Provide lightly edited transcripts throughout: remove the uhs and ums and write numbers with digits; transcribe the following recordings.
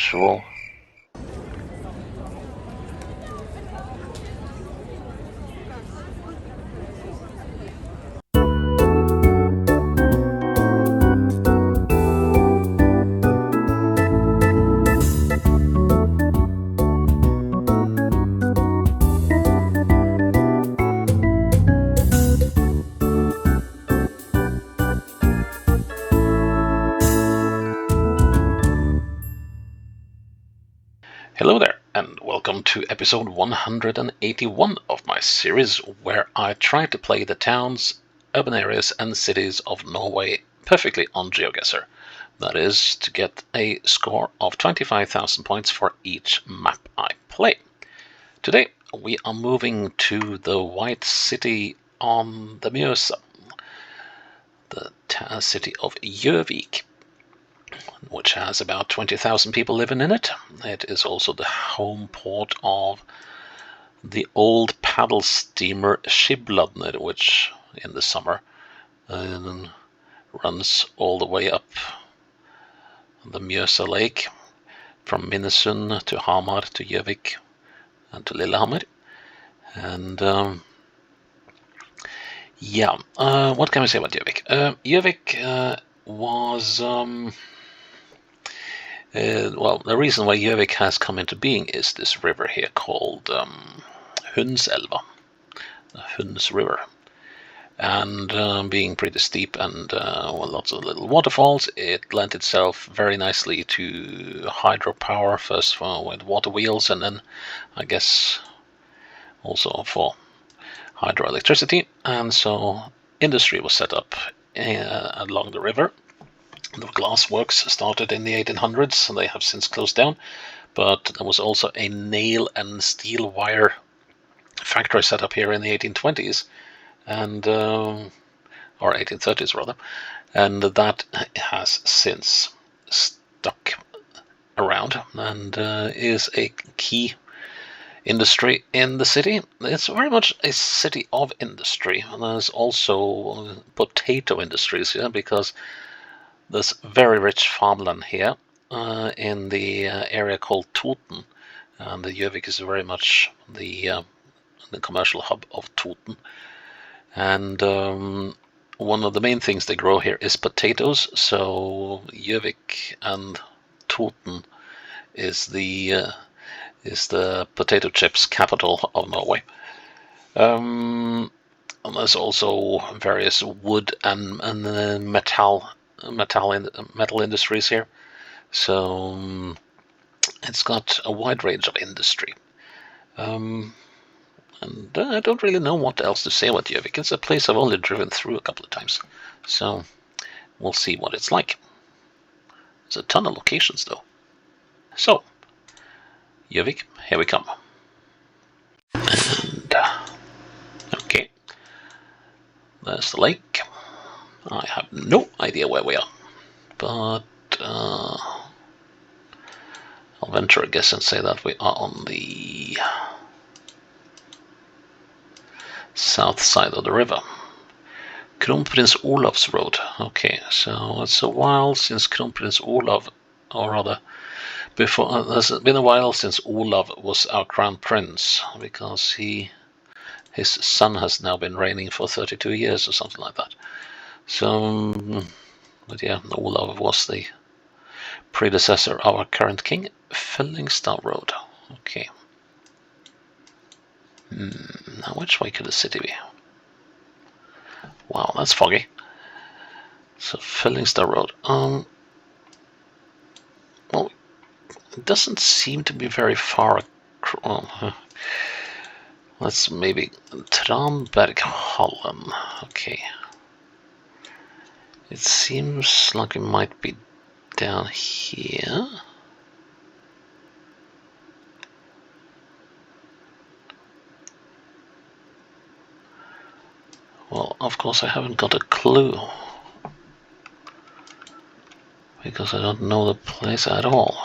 usual. Hello there, and welcome to episode 181 of my series where I try to play the towns, urban areas and cities of Norway perfectly on Geoguessr. That is, to get a score of 25,000 points for each map I play. Today we are moving to the white city on the Mjøsa, the city of Gjøvik, which has about 20,000 people living in it. It is also the home port of the old paddle steamer Skibladner, which in the summer runs all the way up the Mjøsa Lake from Minnesund to Hamar to Gjøvik and to Lillehammer. And what can we say about Gjøvik? Gjøvik was well, the reason why Gjøvik has come into being is this river here called Hundselva, the Hunds River. And being pretty steep and lots of little waterfalls, it lent itself very nicely to hydropower, first with water wheels, and then I guess also for hydroelectricity. And so industry was set up along the river. The glass works started in the 1800s, and they have since closed down. But there was also a nail and steel wire factory set up here in the 1820s, and or 1830s rather, and that has since stuck around and is a key industry in the city. It's very much a city of industry. And there's also potato industries here, because there's very rich farmland here in the area called Toten, and the Gjøvik is very much the commercial hub of Toten. And one of the main things they grow here is potatoes. So Gjøvik and Toten is the potato chips capital of Norway. And there's also various wood and metal industries here, so it's got a wide range of industry. And I don't really know what else to say about Gjøvik. It's a place I've only driven through a couple of times, so we'll see what it's like. There's a ton of locations though. So Gjøvik, here we come. And okay, there's the lake. I have no idea where we are, but I'll venture a guess and say that we are on the south side of the river. Kronprins Olav's Road. Okay, so it's a while since Kronprins Olav, or rather, before there's been a while since Olav was our crown prince, because his son has now been reigning for 32 years or something like that. So, but yeah, Olav was the predecessor of our current king. Fellingstad Road. Okay. Now which way could the city be? Wow, that's foggy. So Fellingstad Road. Well, it doesn't seem to be very far across. Let's maybe Tranberghallen. Okay. It seems like it might be down here. Well, of course I haven't got a clue, because I don't know the place at all.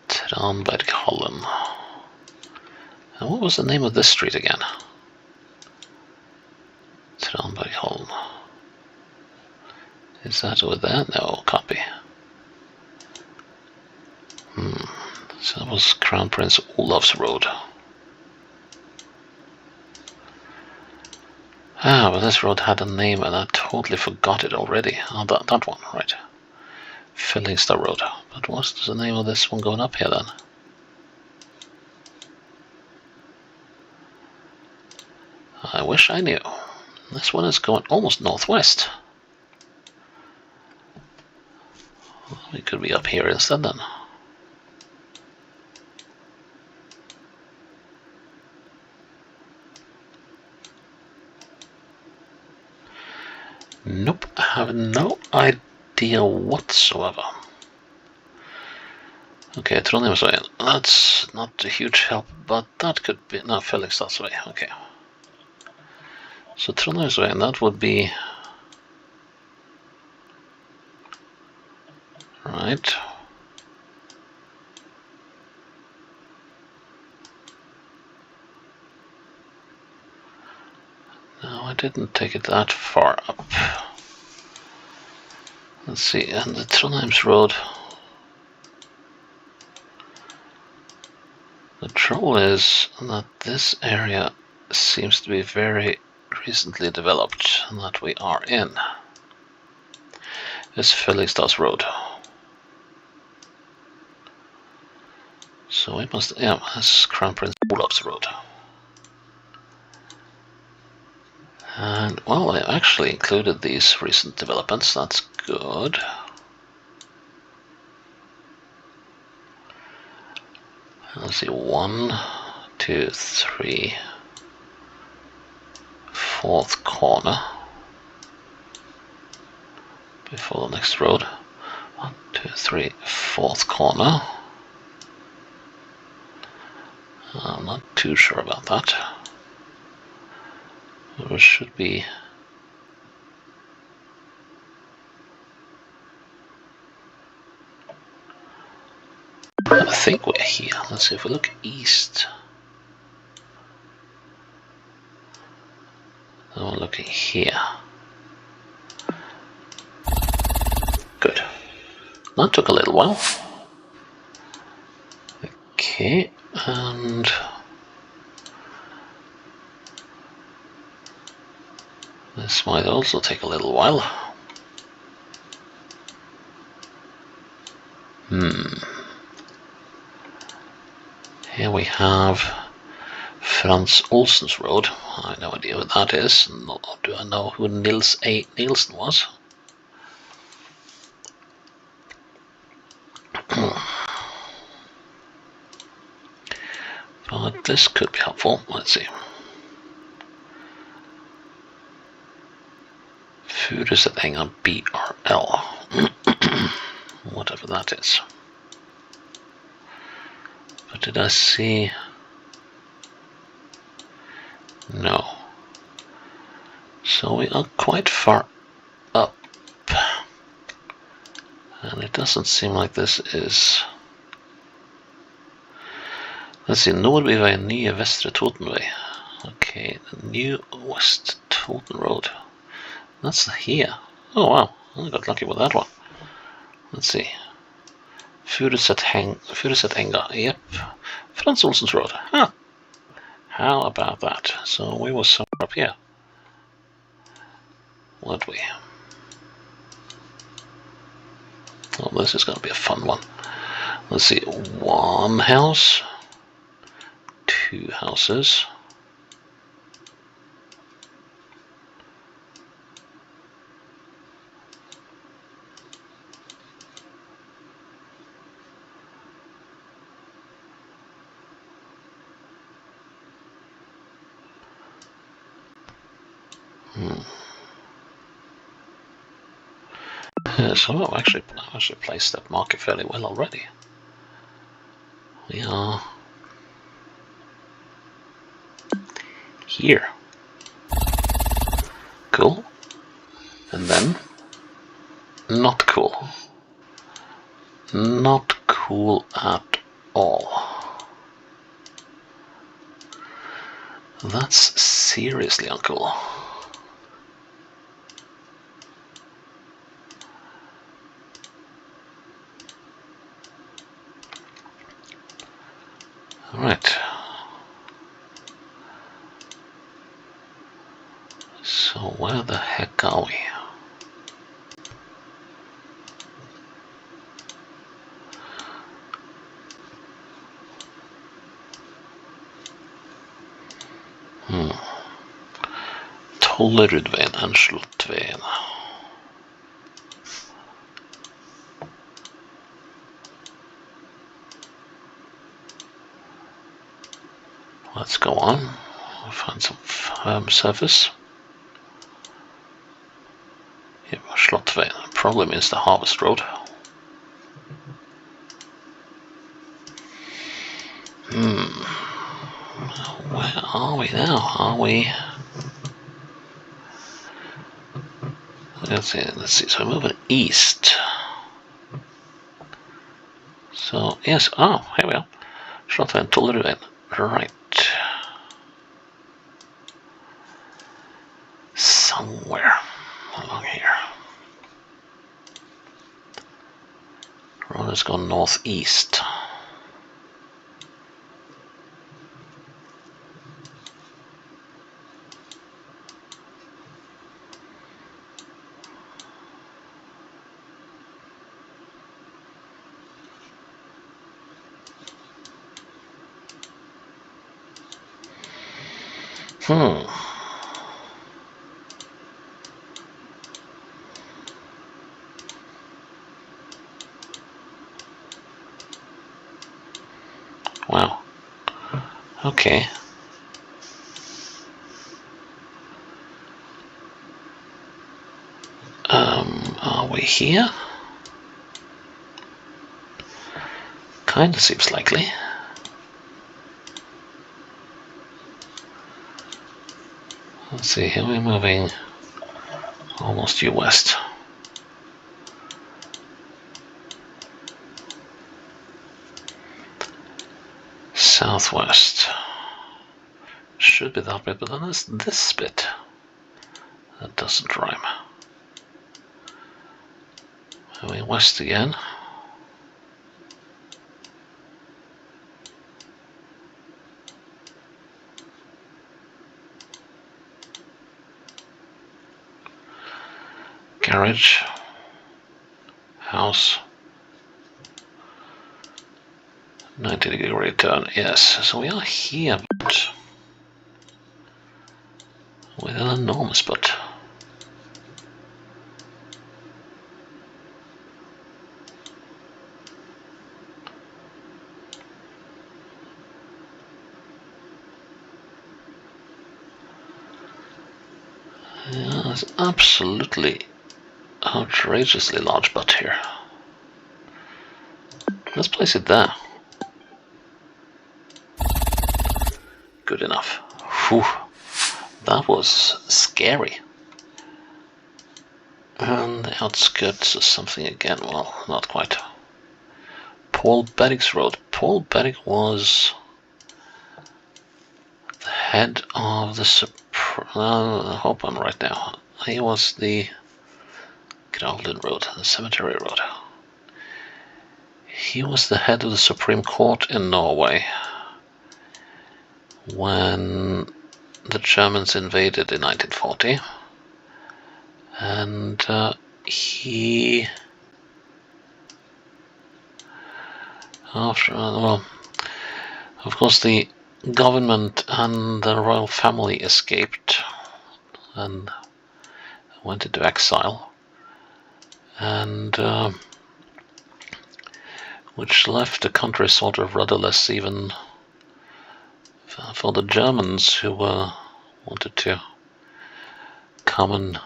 Tranberghallen. And what was the name of this street again? Tranberghallen. Is that over there? No, copy. So that was Crown Prince Olav's Road. Ah, but this road had a name and I totally forgot it already. Oh, that one, right. Fillingstad Road. But what's the name of this one going up here then? I wish I knew. This one is going almost northwest. We could be up here instead then. Nope, I have no idea whatsoever. Okay, Trondheimsveien. That's not a huge help, but that could be... No, Fellingstadsvei, okay. So Trondheimsveien, that would be... Right. No, I didn't take it that far up. Let's see, and the Trondheims Road. The trouble is that this area seems to be very recently developed, and that we are in. Is Fellingstads Road. So it must, yeah, that's Crown Prince Olav's Road. And, well, I actually included these recent developments, that's good. Let's see, 1, 2, 3, fourth corner before the next road. 1, 2, 3, fourth corner. I'm not too sure about that. There should be... I think we're here. Let's see if we look east. Then we're looking here. Good. That took a little while. Okay, and this might also take a little while. Here we have Frans Olsen's Road. I have no idea what that is, nor do I know who Nils A. Nielsen was. But this could be helpful. Let's see. Furusetänga BRL. Whatever that is. But did I see? No. So we are quite far up. And it doesn't seem like this is... Let's see, Norway Nye Vestre Totenvei. Okay, the New West Toten Road. That's here. Oh wow, I got lucky with that one. Let's see. Furusetänga, yep. Frans Olsen's Road. Huh. How about that? So we were somewhere up here. Weren't we? Oh, this is going to be a fun one. Let's see. 1 house. 2 houses. So I've actually placed that marker fairly well already. We are here. Cool. And then not cool. Not cool at all. That's seriously uncool. Alright. So where the heck are we? Tollerudveien and Slottveien. Let's go on. We'll find some firm surface. Here, Slottveien probably means the harvest road. Where are we now? Are we? Let's see. So we're moving east. So yes. Oh, here we are. Slottveien, Tollerudveien. Right. Somewhere along here. Road has gone northeast. Wow. Okay. Are we here? Kinda seems likely. Let's see, here we're moving almost due west. Southwest. Should be that bit, but then there's this bit. That doesn't rhyme. Moving west again. Garage. House. 90-degree turn, yes. So we are here, but with an enormous butt. Yeah, there's absolutely outrageously large butt here. Let's place it there. Good enough. Whew. That was scary. And the outskirts is something again, well, not quite. Paul Berig's road. Paul Berig was the head of the I hope I'm right now. He was the Gravlund Road, the cemetery road. He was the head of the Supreme Court in Norway when the Germans invaded in 1940, and he, after, well, of course the government and the royal family escaped and went into exile, and which left the country sort of rudderless even for the Germans who wanted to come and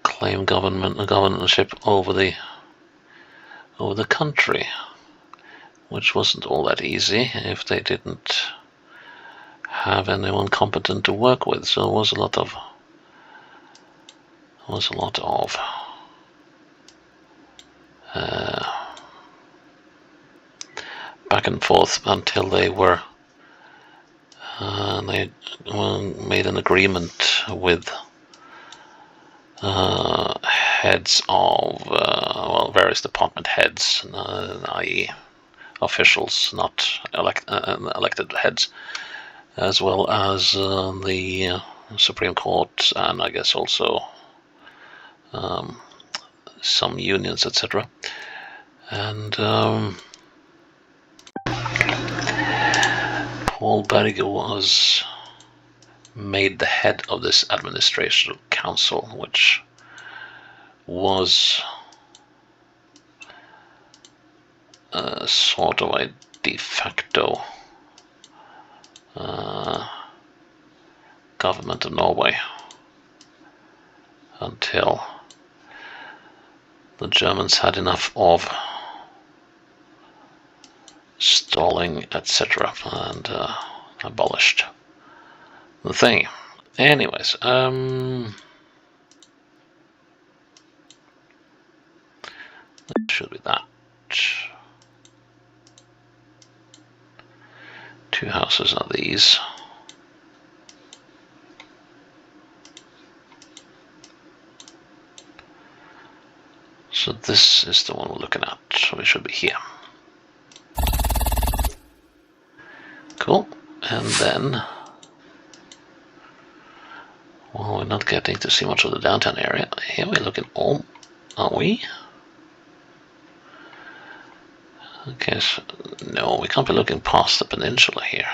claim governorship over the country, which wasn't all that easy if they didn't have anyone competent to work with. So there was a lot of back and forth until they were they made an agreement with heads of various department heads, i.e. officials, not elected heads, as well as the Supreme Court, and I guess also some unions, etc. And Paul Berger was made the head of this administration council, which was sort of a de facto government of Norway until the Germans had enough of stalling, etc., and abolished the thing. Anyways, that should be that. 2 houses are these. So this is the one we're looking at, so it should be here. Cool. And then, well, we're not getting to see much of the downtown area. Here we're looking all, are we? Okay, so no, we can't be looking past the peninsula here.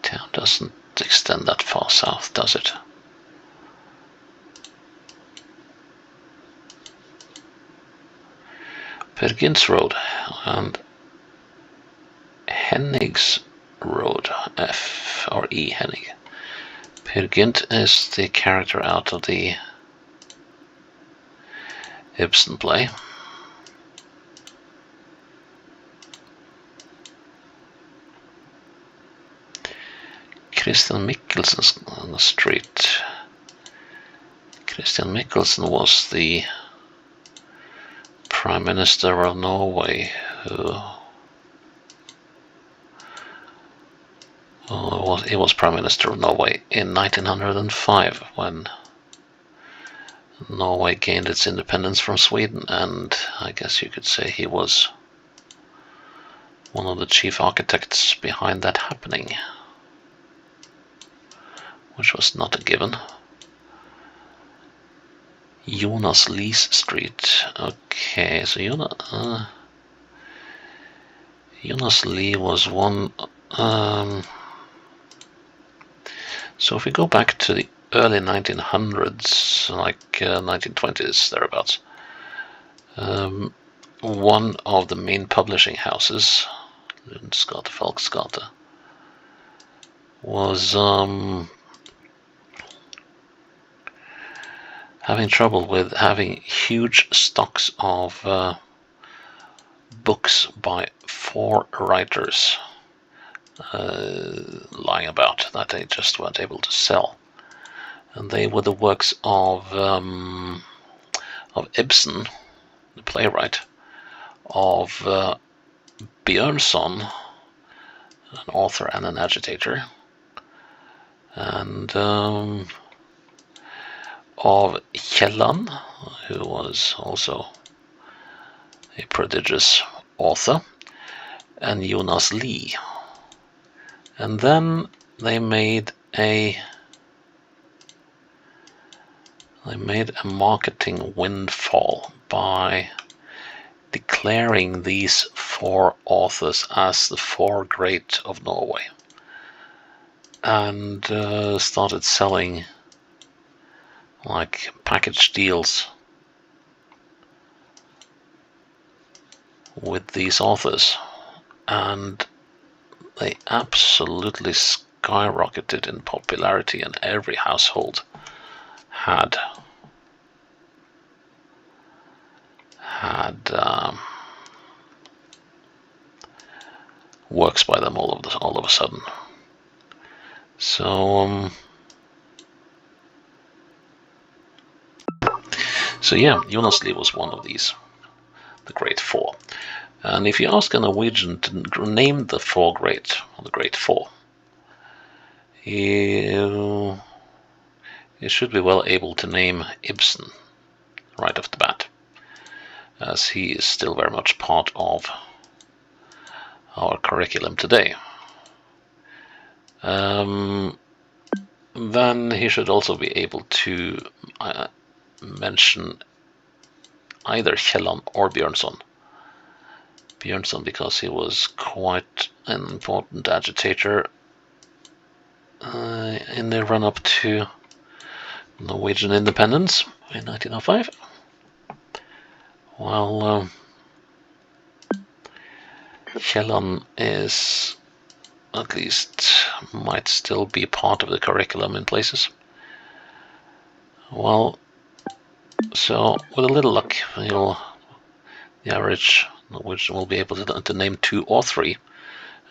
Town doesn't extend that far south, does it? Pergins Road and Hennigs Road, F or E, Hennig. Pergint is the character out of the Ibsen play. Christian Michelsen's on the street. Christian Michelsen was the Prime Minister of Norway who he was Prime Minister of Norway in 1905 when Norway gained its independence from Sweden, and I guess you could say he was one of the chief architects behind that happening, which was not a given. Jonas Lee's Street. Okay, so Jonas Lee was one. So if we go back to the early 1900s, like 1920s, thereabouts, one of the main publishing houses, Lundsgate, Falksgate, was having trouble with having huge stocks of books by 4 writers lying about that they just weren't able to sell, and they were the works of Ibsen, the playwright, of Bjørnson, an author and an agitator, and of Kielland, who was also a prodigious author, and Jonas Lie. And then they made a marketing windfall by declaring these 4 authors as the 4 great of Norway, and started selling like package deals with these authors, and they absolutely skyrocketed in popularity, and every household had works by them all of a sudden. So yeah, Jonas Lie was one of these, the Great 4. And if you ask a Norwegian to name the 4 great, or the Great 4, you should be well able to name Ibsen right off the bat. as he is still very much part of our curriculum today. Then he should also be able to mention either Kielland or Bjørnson. Bjørnson because he was quite an important agitator in the run-up to Norwegian independence in 1905. Well, Kielland is, at least, might still be part of the curriculum in places. Well, so with a little luck, the average Norwegian will be able to name 2 or 3,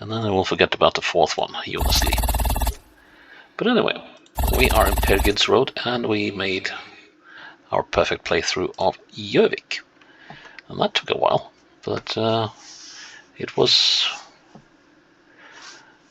and then they will forget about the 4th one, honestly. But anyway, we are in Per Gyds Road, and we made our perfect playthrough of Gjøvik. And that took a while, but it was...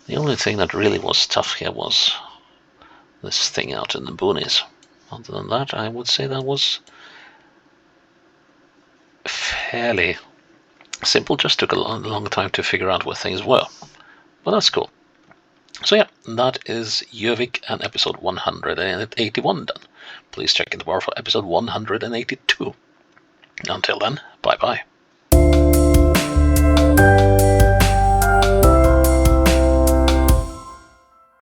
The only thing that really was tough here was this thing out in the boonies. Other than that, I would say that was fairly simple. Just took a long time to figure out where things were. But that's cool. So yeah, that is Gjøvik and episode 181 done. Please check in tomorrow for episode 182. Until then, bye-bye.